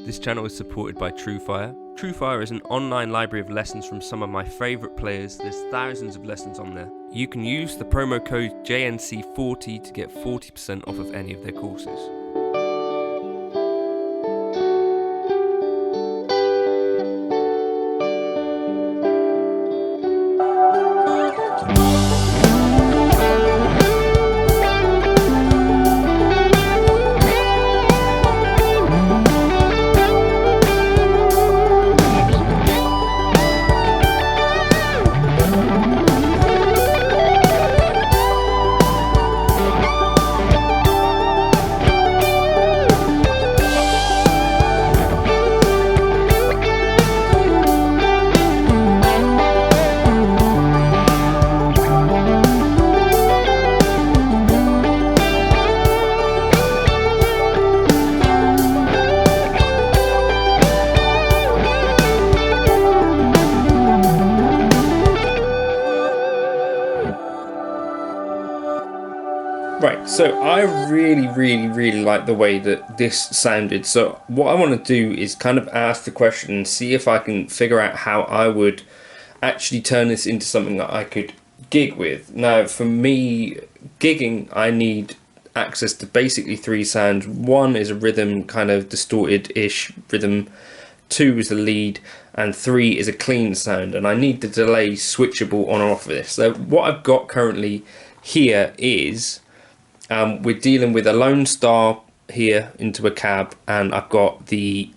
This channel is supported by TrueFire. TrueFire is an online library of lessons from some of my favourite players. There's thousands of lessons on there. You can use the promo code JNC40 to get 40% off of any of their courses. Right, so I really like the way that this sounded. So what I want to do is kind of ask the question and see if I can figure out how I would actually turn this into something that I could gig with. Now, for me, gigging, I need access to basically three sounds. One is a rhythm, kind of distorted-ish rhythm. Two is a lead, and three is a clean sound. And I need the delay switchable on or off of this. So what I've got currently here is we're dealing with a Lone Star here into a cab, and I've got the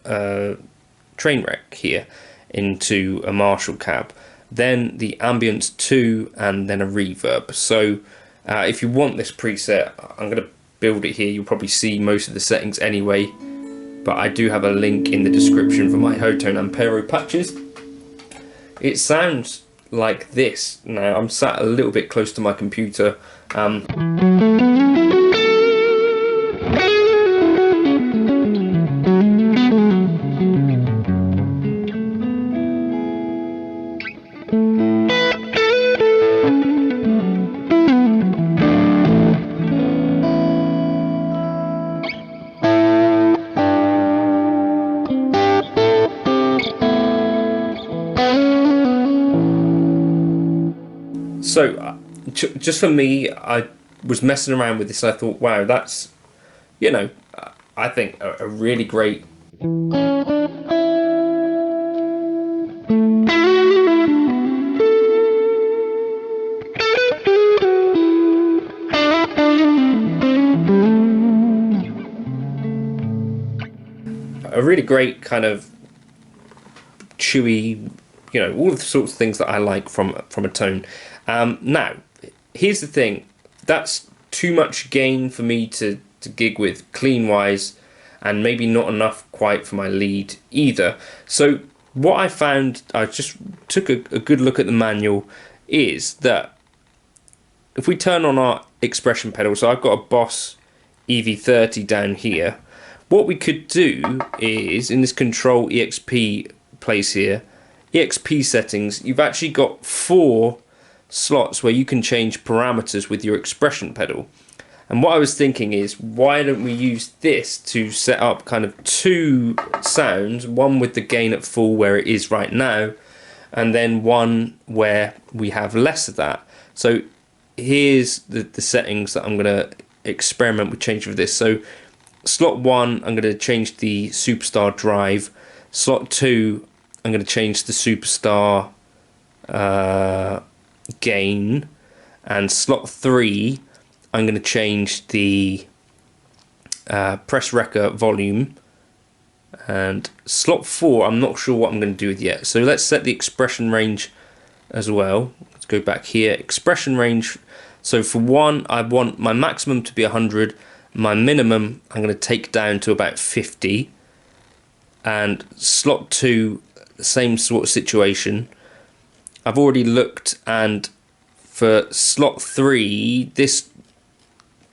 Trainwreck here into a Marshall cab, then the Ambience 2, and then a reverb. So if you want this preset, I'm going to build it here. You'll probably see most of the settings anyway, but I do have a link in the description for my Hotone Ampero patches. It sounds like this. Now I'm sat a little bit close to my computer. So just for me, I was messing around with this. I thought, wow, that's, you know, I think a really great kind of chewy, you know, all of the sorts of things that I like from a tone. Now, here's the thing. That's too much gain for me to gig with clean wise, and maybe not enough quite for my lead either. So what I found, I just took a good look at the manual, is that if we turn on our expression pedal, so I've got a Boss EV30 down here, what we could do is, in this control EXP place here, EXP settings, you've actually got 4 slots where you can change parameters with your expression pedal. And what I was thinking is, why don't we use this to set up kind of 2 sounds, one with the gain at full where it is right now, and then one where we have less of that. So here's the settings that I'm going to experiment with changing for this. So slot 1, I'm going to change the Superstar drive. Slot 2, I'm going to change the Superstar gain, and slot 3, I'm going to change the press wrecker volume, and slot 4, I'm not sure what I'm going to do with yet. So let's set the expression range as well. Let's go back here, expression range. So for 1, I want my maximum to be 100, my minimum I'm going to take down to about 50, and slot 2, the same sort of situation. I've already looked, and for slot 3, this,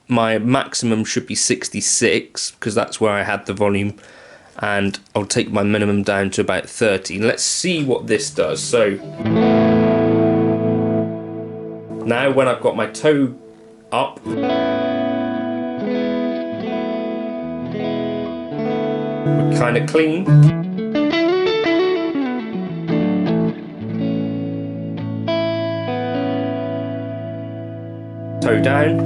my maximum should be 66, because that's where I had the volume, and I'll take my minimum down to about 30. Let's see what this does. So now when I've got my toe up, We're kind of clean. Toe down.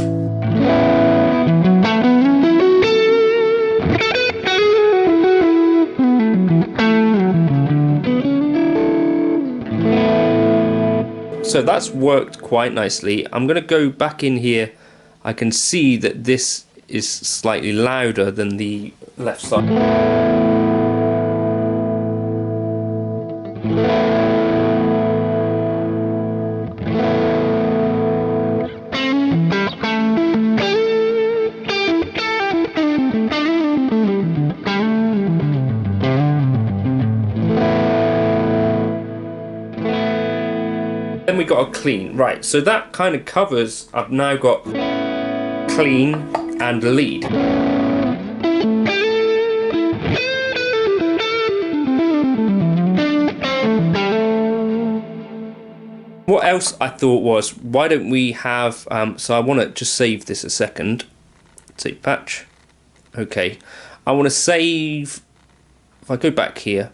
So that's worked quite nicely. I'm going to go back in here. I can see that this is slightly louder than the left side. Then we got a clean, right, so that kind of covers, I've now got clean and lead. What else I thought was, why don't we have, so I want to just save this a second, save patch, okay, I want to save, if I go back here,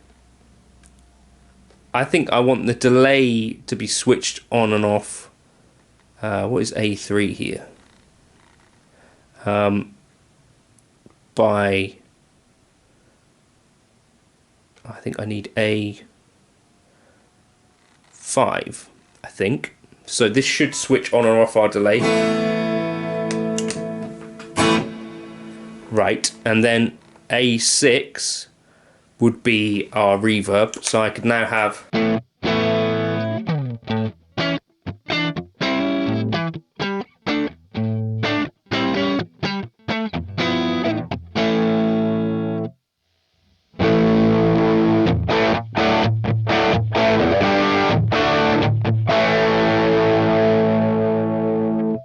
I think I want the delay to be switched on and off. What is A3 here? By, I think I need A5, I think. So this should switch on and off our delay. Right, and then A6 would be our reverb, so I could now have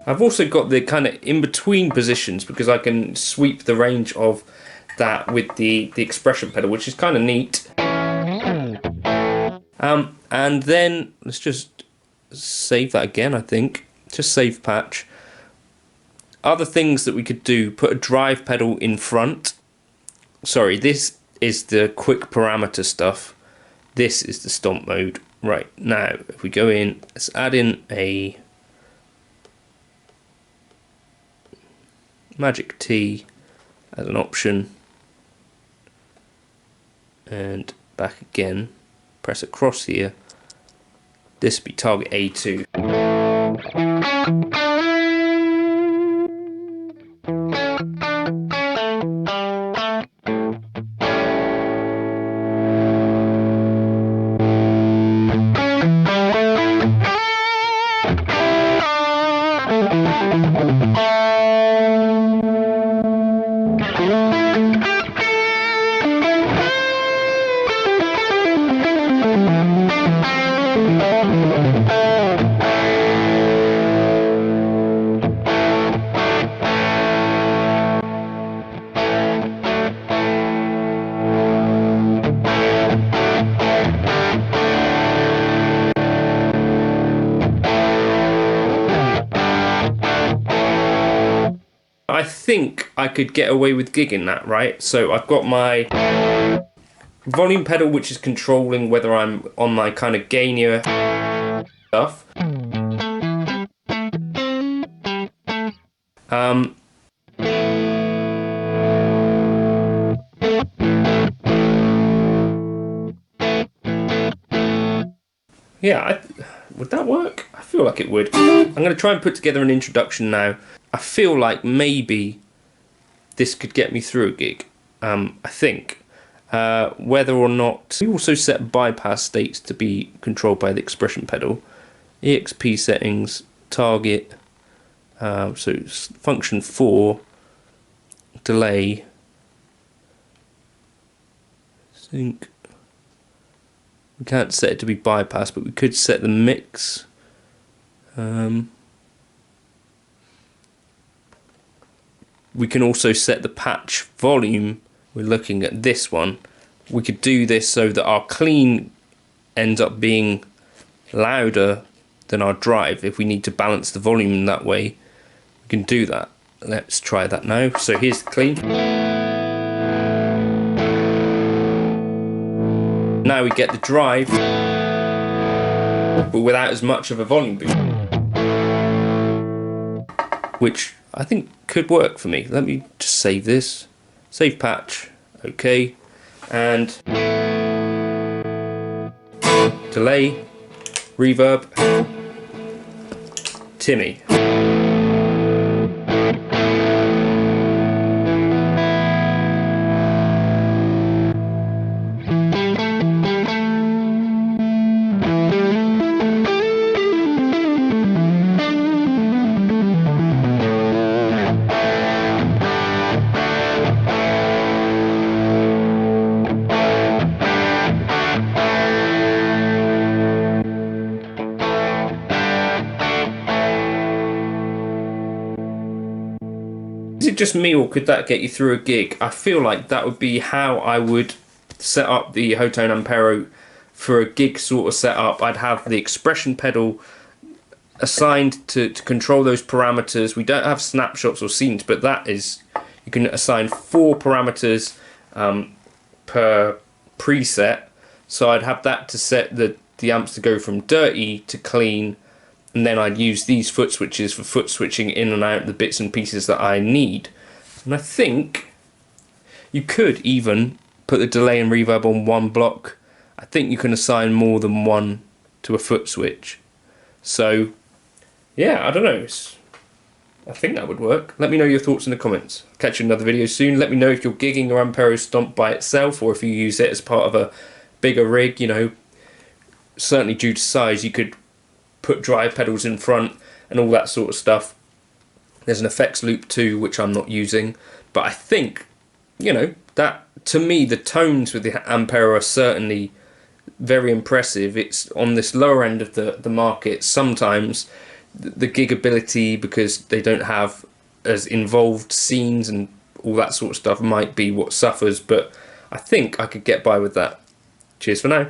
I've also got the kind of in-between positions because I can sweep the range of that with the expression pedal, which is kind of neat. And then let's just save that again, I think. Just save patch. Other things that we could do, put a drive pedal in front. Sorry, this is the quick parameter stuff. This is the stomp mode. Right, now if we go in, let's add in a Magic T as an option, and back again, press across here, this would be target A2. I think I could get away with gigging that, right? So I've got my volume pedal, which is controlling whether I'm on my kind of gainier stuff. Yeah, would that work? I feel like it would. I'm going to try and put together an introduction now. I feel like maybe this could get me through a gig. I think. Whether or not... We also set bypass states to be controlled by the expression pedal. EXP settings, target, so function 4, delay, sync. We can't set it to be bypass, but we could set the mix. We can also set the patch volume. We're looking at this one. We could do this so that our clean ends up being louder than our drive. If we need to balance the volume in that way, we can do that. Let's try that now. So here's the clean. now we get the drive, but without as much of a volume boost, which I think could work for me. Let me just save this, save patch, okay, and delay, reverb, Timmy. Is it just me, or could that get you through a gig? I feel like that would be how I would set up the Hotone Ampero for a gig sort of setup. I'd have the expression pedal assigned to control those parameters. We don't have snapshots or scenes, but that is, you can assign 4 parameters per preset. So I'd have that to set the amps to go from dirty to clean, and then I'd use these foot switches for foot switching in and out the bits and pieces that I need. And I think you could even put the delay and reverb on one block. I think you can assign more than one to a foot switch. So yeah, I don't know. I think that would work. Let me know your thoughts in the comments. Catch you in another video soon. Let me know if you're gigging your Ampero Stomp by itself, or if you use it as part of a bigger rig. You know, certainly due to size, you could put drive pedals in front and all that sort of stuff. There's an effects loop too, which I'm not using, but I think, you know, that to me the tones with the Ampero are certainly very impressive. It's on this lower end of the market. Sometimes the gigability, because they don't have as involved scenes and all that sort of stuff, might be what suffers, but I think I could get by with that. Cheers for now.